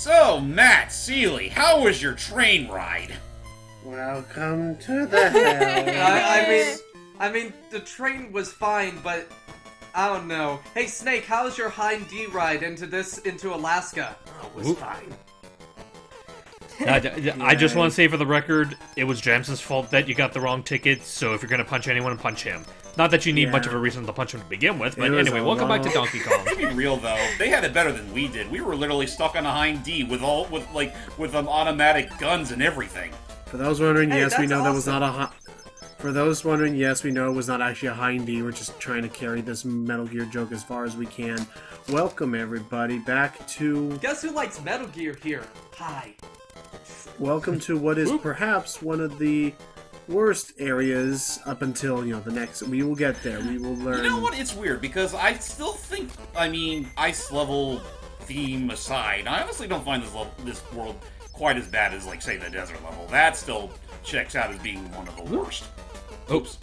So, Matt, Seeley, how was your train ride? Welcome to the hell. I mean, the train was fine, but I don't know. Hey, Snake, how's your Hind D ride into Alaska? Oh, it was fine. I just want to say for the record, it was James's fault that you got the wrong ticket, so if you're going to punch anyone, punch him. Not that you need much of a reason to punch him to begin with, but anyway, welcome back to Donkey Kong. To be real though, they had it better than we did. We were literally stuck on a Hind D with automatic guns and everything. For those wondering, Hey, yes, we know that's that was awesome. not a. For those wondering, yes, we know it was not actually a Hind D. We're just trying to carry this Metal Gear joke as far as we can. Welcome everybody back to. Guess who likes Metal Gear here? Hi. Welcome to what is perhaps one of the worst areas up until, the next. We will get there. We will learn. You know what? It's weird because I still think, ice level theme aside, I honestly don't find this world quite as bad as, like, say, the desert level. That still checks out as being one of the worst. Oops.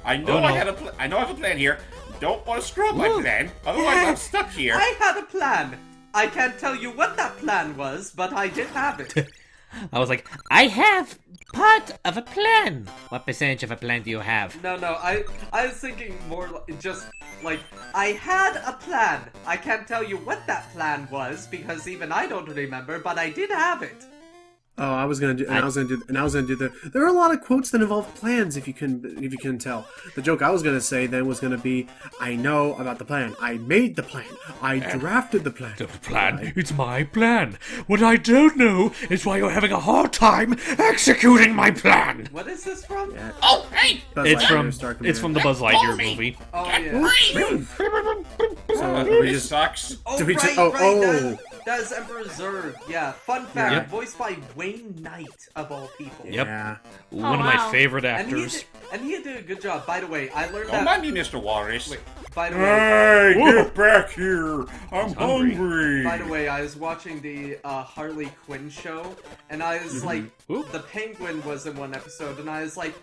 I know I have a plan here. Don't want to screw up my plan. Otherwise, I'm stuck here. I had a plan. I can't tell you what that plan was, but I did have it. I was like, I have part of a plan. What percentage of a plan do you have? No, I was thinking more just like, I had a plan. I can't tell you what that plan was, because even I don't remember, but I did have it. Oh, I was gonna do the. There are a lot of quotes that involve plans. If you can tell, the joke I was gonna say then was gonna be, I know about the plan. I made the plan. I drafted the plan. The plan? It's my plan. What I don't know is why you're having a hard time executing my plan. What is this from? Yeah. Oh, hey! It's from the Buzz Lightyear movie. Oh, yeah. So we This just. sucks. Oh, Did we right, just- oh, right. oh. That is Emperor Zurg. Yeah. Fun fact, Yep. voiced by Wayne Knight, of all people. Yep. Yeah. One of my favorite actors. And he did a good job. By the way, I learned Don't that... mind me, Mr. Walrus. Wait, by the way... Hey, Whoa. get back here! I'm hungry. hungry. By the way, I was watching the Harley Quinn show, and I was like, the Penguin was in one episode, and I was like,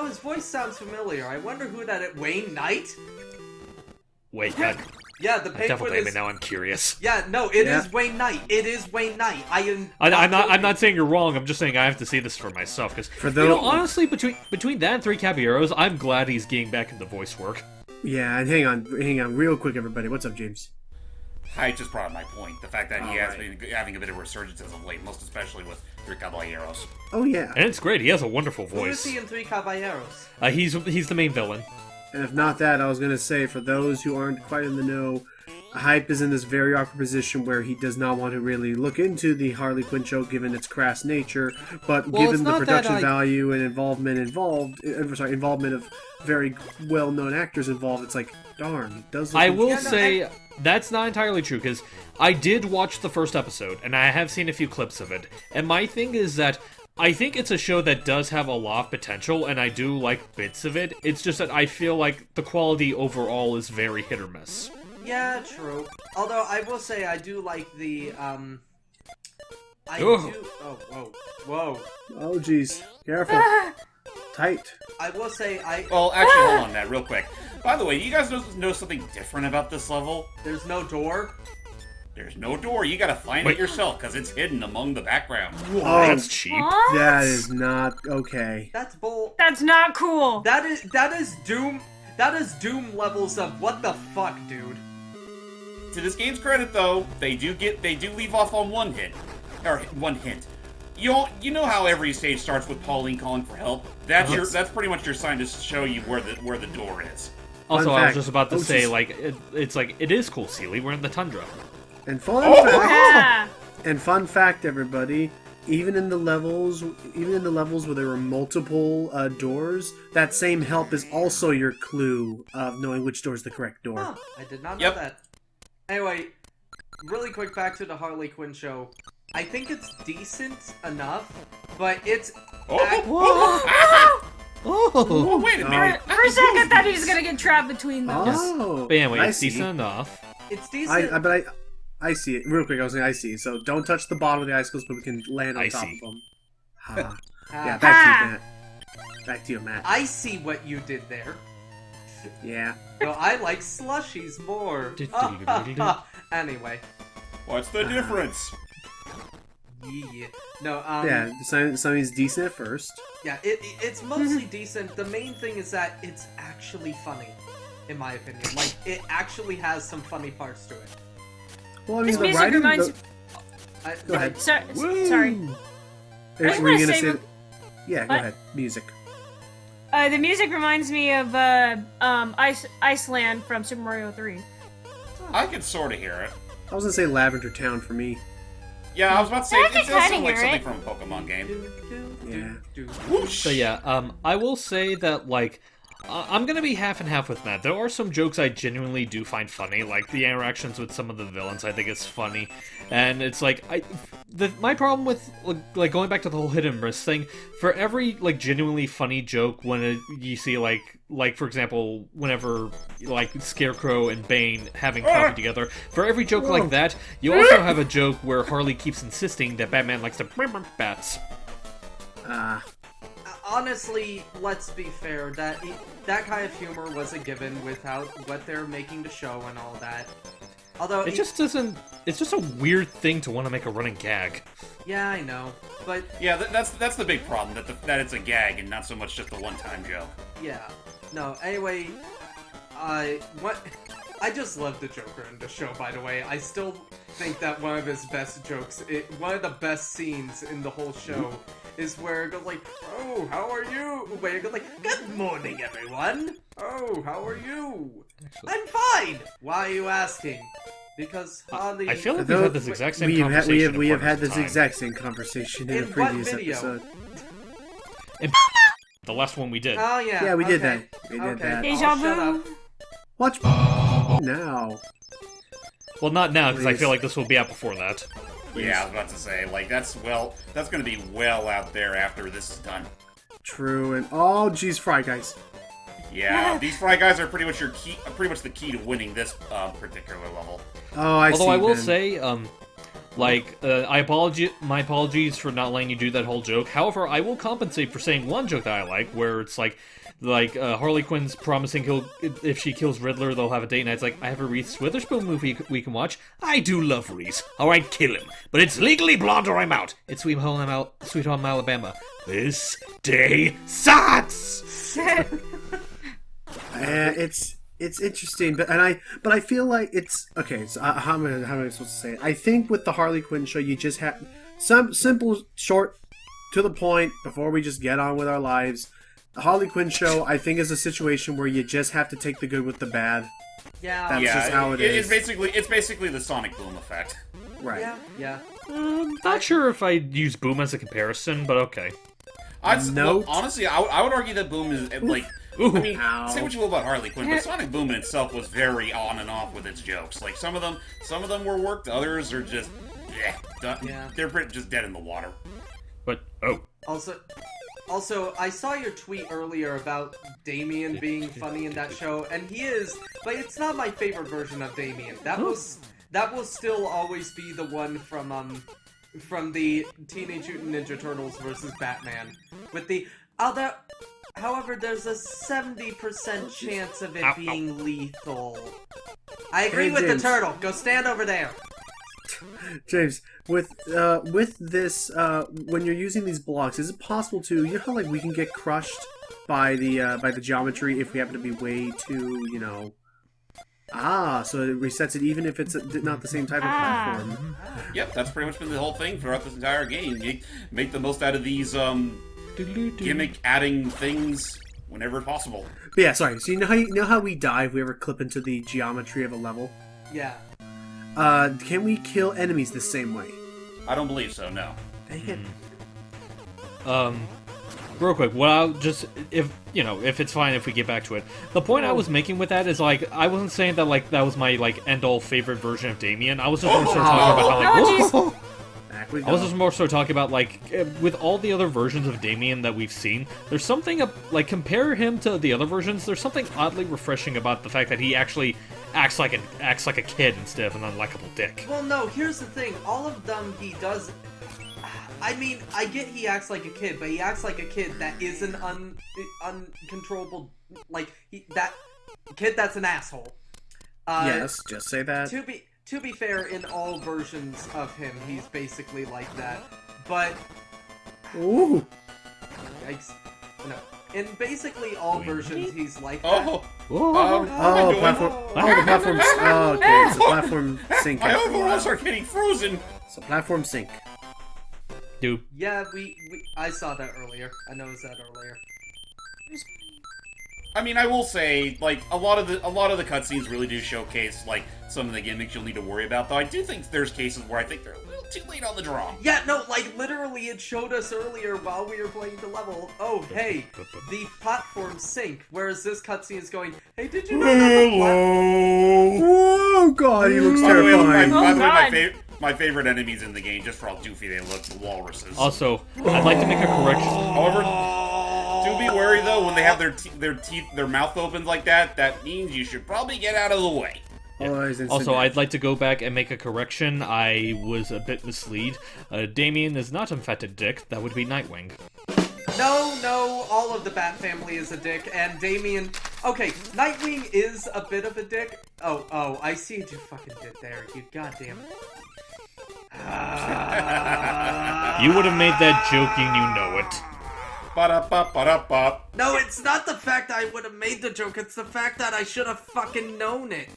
his voice sounds familiar. I wonder who that is. Wayne Knight? Wait, God. Yeah, the Penguin Definitely, is... now I'm curious. Yeah, no, it is Wayne Knight. It is Wayne Knight. I'm not saying you're wrong. I'm just saying I have to see this for myself because honestly, between that and Three Caballeros, I'm glad he's getting back into voice work. Yeah, and hang on, real quick, everybody. What's up, James? I just brought up my point. The fact that he has been having a bit of resurgence as of late, most especially with Three Caballeros. Oh yeah. And it's great. He has a wonderful Who is voice. he in Three Caballeros? He's the main villain. And if not that, I was gonna say, for those who aren't quite in the know, Hype is in this very awkward position where he does not want to really look into the Harley Quinn show given its crass nature, but given the production value and involvement of very well-known actors involved, it's like, darn, it does look I will say that's not entirely true because I did watch the first episode and I have seen a few clips of it. And my thing is that I think it's a show that does have a lot of potential, and I do like bits of it. It's just that I feel like the quality overall is very hit or miss. Yeah, true. Although I will say I do like the Ugh. Oh, whoa. Oh jeez, careful. Tight. I will say Well, actually, hold on that real quick. By the way, you guys know something different about this level? There's no door. There's no door. You gotta find it yourself because it's hidden among the background. Oh, That's cheap. What? that is not okay. That's bull. That's not cool. That is Doom. That is Doom levels of what the fuck, dude. To this game's credit, though, they do leave off on one hint. You know how every stage starts with Pauline calling for help? That's pretty much your sign to show you where the door is. Also, Fun I was fact. just about to say, geez. like, it's like, it is cool, Seeley. We're in the tundra. And fun Yeah. fact, everybody. Even in the levels where there were multiple doors, that same help is also your clue of knowing which door is the correct door. Huh, I did not know that. Anyway, really quick back to the Harley Quinn show. I think it's decent enough, but it's... Oh, wait a minute. For a second, I thought he was gonna get trapped between them. Oh, But anyway, I it's see. decent enough. It's decent. I see it. Real quick, I was saying I see. So don't touch the bottom of the icicles, but we can land on I top see. of them. Ha. Ah, Yeah, back to you, Matt. Back to you, Matt. I see what you did there. Yeah. No, I like slushies more. Anyway, What's the difference? Yeah. No, Yeah, something's decent at first. Yeah, it's mostly decent. The main thing is that it's actually funny, in my opinion. Like, it actually has some funny parts to it. Well, I mean, This the music writing. reminds. Go ahead. Sorry. Were just you wanna gonna say- say? Yeah, go What? ahead. Music. The music reminds me of Iceland from Super Mario 3. I could sort of hear it. I was gonna say Lavender Town for me. Yeah, I was about to say I it can does sound kinda like hear something it. from a Pokemon game. Yeah. Whoosh. So yeah, I will say that like I'm gonna be half and half with Matt. There are some jokes I genuinely do find funny, like the interactions with some of the villains. I think it's funny, and it's like my problem with like going back to the whole hidden wrist thing. For every like genuinely funny joke, when you see like for example, whenever like Scarecrow and Bane having coffee together, for every joke like that, you also have a joke where Harley keeps insisting that Batman likes to bats. Honestly, let's be fair. That kind of humor was a given without what they're making the show and all that. Although It just doesn't. It's just a weird thing to want to make a running gag. yeah, I know, but Yeah, that's the big problem, that it's a gag and not so much just a one-time joke. yeah, no. Anyway, I just love the Joker in the show. By the way, I still think that one of his best jokes, one of the best scenes in the whole show, is where it goes like, "Oh, how are you?" Where it goes like, "Good morning, everyone. Oh, how are you?" "I'm fine." "Why are you asking?" "Because Harley." I feel like we've had this exact same conversation. We have had this this exact same conversation in a In what previous video? episode. The last one we did. Oh yeah. Yeah, we did okay. that. We did Okay. that. Deja I'll shut vu. up. Watch now. Well, not now because I Please. feel like this will be out before that. Yeah, I was about to say, like, that's gonna be well out there after this is done. True, and oh, geez, Fry Guys. Yeah, these Fry Guys are pretty much the key to winning this particular level. Oh, I see. Although I will Ben. say, my apologies for not letting you do that whole joke. However, I will compensate for saying one joke that I like, where it's like Harley Quinn's promising if she kills Riddler, they'll have a date night. It's like, I have a Reese Witherspoon movie we can watch. I do love Reese. All right, kill him, but it's Legally Blonde or I'm out. It's Sweet Home Alabama. This day sucks. It's interesting, but I feel like it's okay. So how am I supposed to say it? I think with the Harley Quinn show, you just have some simple, short, to the point before we just get on with our lives. The Harley Quinn show, I think, is a situation where you just have to take the good with the bad. Yeah. That's just how it is. It's basically the Sonic Boom effect. Right. Yeah. Not sure if I'd use Boom as a comparison, but okay. Note. Honestly, I would argue that Boom is like. Ooh. I mean, Ow. say what you will about Harley Quinn, but Sonic Boom in itself was very on and off with its jokes. Like some of them were worked, others are just Yeah. they're just dead in the water. But Also, I saw your tweet earlier about Damien being funny in that show, and he is, but it's not my favorite version of Damien. That will still always be the one from the Teenage Mutant Ninja Turtles versus Batman. With the however, there's a 70% chance of it being lethal. I agree Hey, with the James. turtle. Go stand over there. James, with this, when you're using these blocks, is it possible to, you know how like we can get crushed by the geometry if we happen to be way too, so it resets it even if it's not the same type of platform. Yep, that's pretty much been the whole thing throughout this entire game. You make the most out of these gimmick adding things whenever possible. But yeah, sorry. So you know how we die if we ever clip into the geometry of a level? Yeah. Can we kill enemies the same way? I don't believe so. No. Dang it. real quick, what I'll just, if it's fine if we get back to it. The point I was making with that is, like, I wasn't saying that, like, that was my, like, end-all favorite version of Damien. I was just more so talking about how, like, Oh, Back we go. I was just more so talking about, like, with all the other versions of Damien that we've seen, there's something, like, compare him to the other versions, there's something oddly refreshing about the fact that he actually acts like a kid instead of an unlikable dick. Well, no, here's the thing. All of them, he does... I mean, I get he acts like a kid, but he acts like a kid that is an uncontrollable... Like, that kid that's an asshole. Yes, just say that. To be fair, in all versions of him, he's basically like that. but Ooh. yikes. No. In basically all versions, he's like that. Oh, Oh, doing? platform. Oh, the platform's. Oh, okay. It's a platform sync. my after a while. overalls are getting frozen. It's a platform sync. Dude. Yeah, I saw that earlier. I noticed that earlier. I mean, I will say, like, a lot of the cutscenes really do showcase, like, some of the gimmicks you'll need to worry about, though I do think there's cases where I think they're a little too late on the draw. Yeah, no, like, literally it showed us earlier while we were playing the level, oh, hey, the platform sync, whereas this cutscene is going, hey, did you know that the Oh god, he looks By the way, terrifying. my favorite enemies in the game, just for how goofy they look, the walruses. Also, I'd like to make a correction. However, do be wary though when they have their mouth open like that. That means you should probably get out of the way. Also, I'd like to go back and make a correction. I was a bit misled. Damien is not infected dick. That would be Nightwing. No, all of the Bat family is a dick, and Damien... Okay, Nightwing is a bit of a dick. Oh, I see what you fucking did there, you goddamn... You would have made that joke, you know it. Ba-da-ba-ba-da-ba. No, it's not the fact I would have made the joke, it's the fact that I should have fucking known it.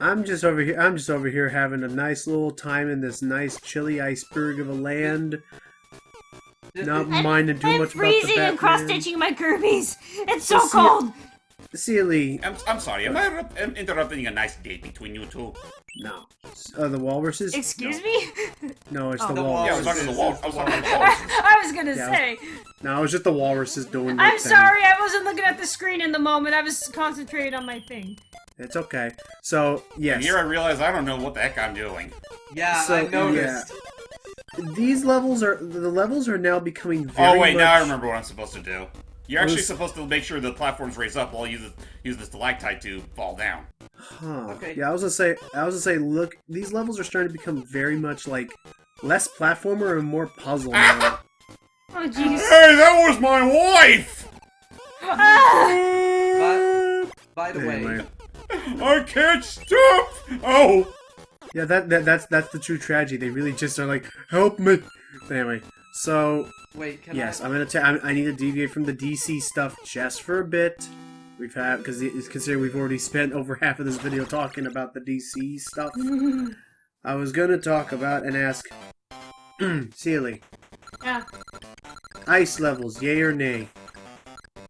I'm just over here having a nice little time in this nice chilly iceberg of a land. Not minding too much about the freezing and Batman. cross-stitching my Kirby's. It's so Well, see- cold. Silly. I'm sorry. Am I interrupting a nice date between you two? No. The walruses? Excuse me? No, it's Oh. the The walruses. Yeah, I was talking to the wall. I was talking to the I walruses. was gonna Yeah. say. No, it's just the walruses doing their I'm thing. sorry, I wasn't looking at the screen in the moment. I was concentrated on my thing. It's okay. So, yes. And here I realize I don't know what the heck I'm doing. Yeah, So, I noticed. These levels are now becoming very Oh wait, now I much- remember what I'm supposed to do. You're actually supposed to make sure the platforms raise up while you use the stalactite to fall down. Huh. Okay. Yeah, I was gonna say, look, these levels are starting to become very much like less platformer and more puzzle now. Oh, jeez. Hey, that was my wife! By the way, Anyway. I can't stop! Oh! Yeah, that's the true tragedy. They really just are like, help me. But anyway, so wait, can yes, I... I'm gonna I need to deviate from the DC stuff just for a bit. We've had because it's considered we've already spent over half of this video talking about the DC stuff. I was gonna talk about and ask, Sealy, Yeah, ice levels, yay or nay?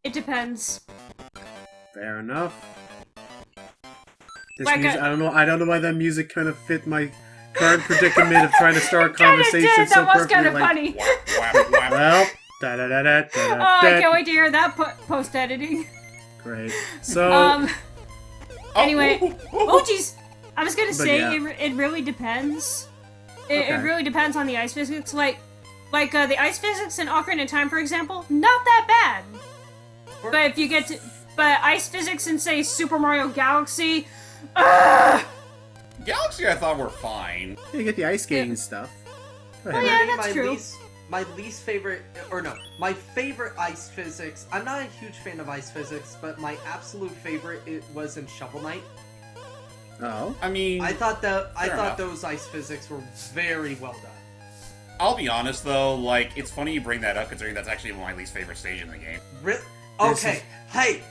it depends. Fair enough. This Like music, I don't know why that music kind of fit my current predicament of trying to start a conversation did. so That was perfectly. kind of Like, funny. Whap, whap, whap. well, da da da da da Oh, da. I can't wait to hear that post-editing. Great. So, Anyway. Oh, Oh, jeez. I was gonna But say, yeah. it really depends. It Okay. really depends on the ice physics. Like the ice physics in Ocarina of Time, for example, not that bad. But if you get to... But ice physics in, say, Super Mario Galaxy... Galaxy I thought were fine. you get the ice skating stuff. Go ahead. Oh, yeah, Maybe that's true. My least favorite, or no, my favorite ice physics. I'm not a huge fan of ice physics, but my absolute favorite was in Shovel Knight. Oh. I mean, I thought enough. those ice physics were very well done. I'll be honest though, like, it's funny you bring that up considering that's actually my least favorite stage in the game. Okay,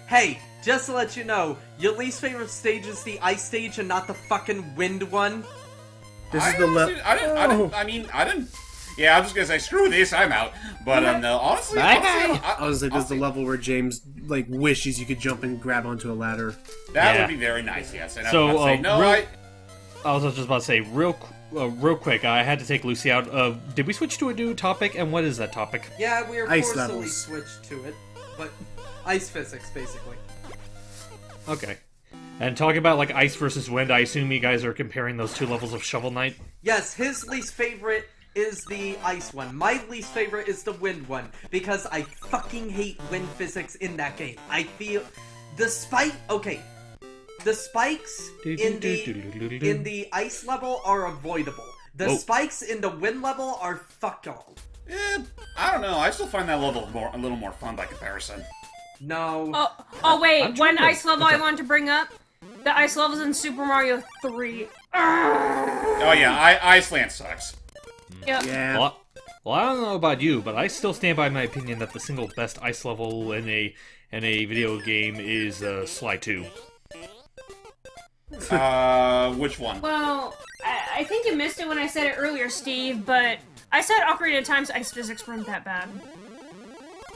hey, just to let you know, your least favorite stage is the ice stage and not the fucking wind one. This is the level. I didn't. Yeah, I'm just gonna say, screw this, I'm out. But, no, honestly, Bye-bye. I was like, this is the level where James like wishes you could jump and grab onto a ladder. that Yeah. would be very nice, yes. And So, I was about to say, no, real- I was just about to say, real quick, I had to take Lucy out. Did we switch to a new topic? And what is that topic? Yeah, we were Ice forcibly levels. switched to it, but ice physics basically. Okay. And talking about, like, ice versus wind, I assume you guys are comparing those two levels of Shovel Knight? Yes, his least favorite is the ice one. My least favorite is the wind one, because I fucking hate wind physics in that game. I feel... The spikes in the ice level are avoidable. The Whoa. spikes in the wind level are fuck all. I don't know, I still find that level a little more fun by comparison. No. Oh wait, I'm one trying to- ice level I wanted to bring up. The ice levels in Super Mario 3. Oh yeah, Iceland sucks. Yep. Yeah. Well, I don't know about you, but I still stand by my opinion that the single best ice level in a video game is Sly 2. Which one? Well, I think you missed it when I said it earlier, Steve, but I said Ocarina of Time's ice physics weren't that bad.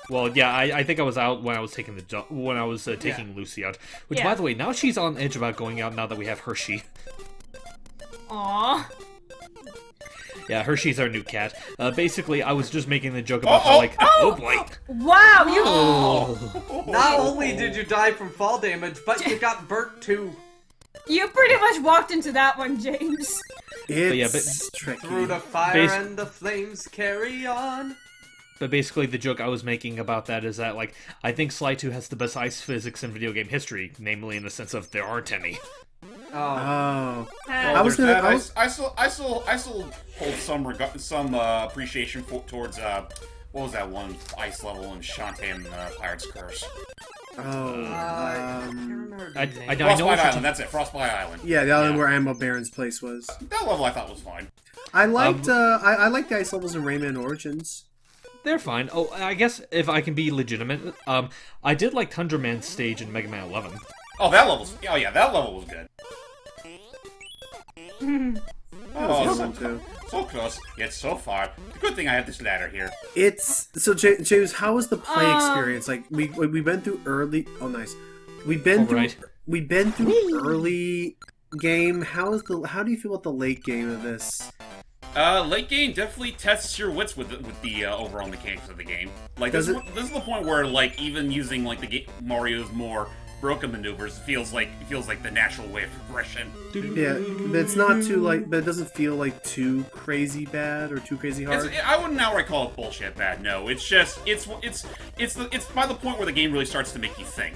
Well, yeah, I think I was out when I was taking taking Lucy out. Which, Yeah. by the way, now she's on edge about going out now that we have Hershey. Aww. Yeah, Hershey's our new cat. Basically, I was just making the joke about how, like, oh boy. Wow, you. Oh. Not only did you die from fall damage, but you got burnt too. You pretty much walked into that one, James. It's tricky. Through the fire Bas- and the flames carry on. But basically, the joke I was making about that is that, like, I think Sly 2 has the best ice physics in video game history, namely in the sense of there aren't any. Oh. Oh. Well, I was there's gonna- that. I still hold some appreciation towards what was that one ice level in Shantae and Pirate's Curse? Oh. I can't remember the I name. know what Frostbite you're Island. That's it. Frostbite Island. Yeah, the island Yeah. where Ammo Baron's place was. That level I thought was fine. I liked I liked the ice levels in Rayman Origins. They're fine. Oh, I guess if I can be legitimate, I did like Tundra Man's stage in Mega Man 11. Oh, that level was good. That was a Oh, good one too. so close, yet so far. Good thing I have this ladder here. It's so James. How was the play experience? Like we been through early. Oh, nice. We've been through. Alright. We've been through early game. How do you feel about the late game of this? Late game definitely tests your wits with the overall mechanics of the game. Like this is the point where like even using like Mario's more broken maneuvers feels like the natural way of progression. Yeah, but it's not too but it doesn't feel like too crazy bad or too crazy hard. I wouldn't outright call it bullshit bad. No, it's just it's by the point where the game really starts to make you think.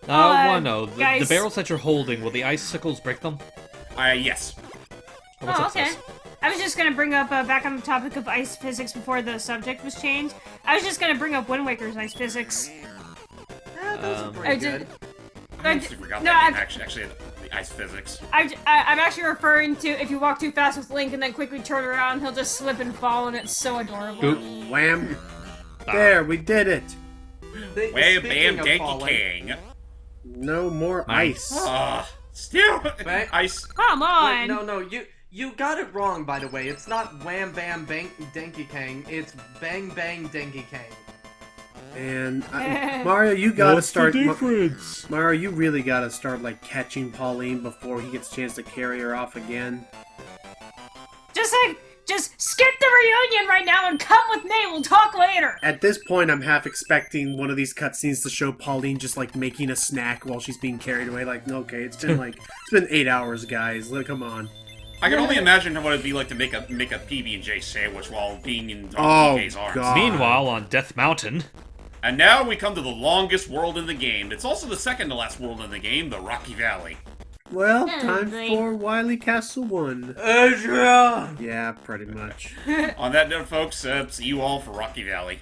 I want to know, the guys. barrels that you're holding, will the icicles break them? Yes. What's Oh, up, okay. sis? I was just gonna bring up back on the topic of ice physics before the subject was changed. I was just gonna bring up Wind Waker's ice physics. Yeah, those are I pretty did. good. I just forgot No, that game I- actually had the ice physics. I'm actually referring to if you walk too fast with Link and then quickly turn around, he'll just slip and fall, and it's so adorable. Oop. Wham! There, we did it. Wham Speaking bam of danky falling, king. No more Nice. ice. Still Bang. ice. Come on! Wait, no, you got it wrong, by the way. It's not Wham Bam Bang Denki Kang. It's Bang Bang Denki Kang. And Mario, you gotta What's start. the difference? Mario, you really gotta start like catching Pauline before he gets a chance to carry her off again. Just skip the reunion right now and come with me. We'll talk later. At this point, I'm half expecting one of these cutscenes to show Pauline just like making a snack while she's being carried away. Like, okay, it's been 8 hours, guys. Like, come on. I can only imagine what it'd be like to make a PB&J sandwich while being in Oh, PK's arms. God. Meanwhile, on Death Mountain, And now we come to the longest world in the game. It's also the second to last world in the game, the Rocky Valley. Well, Oh, time boy. for Wily Castle 1. Adrian! Yeah, pretty much. On that note, folks, see you all for Rocky Valley.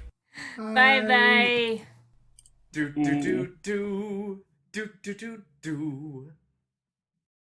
Bye bye. Do do do do do do do do.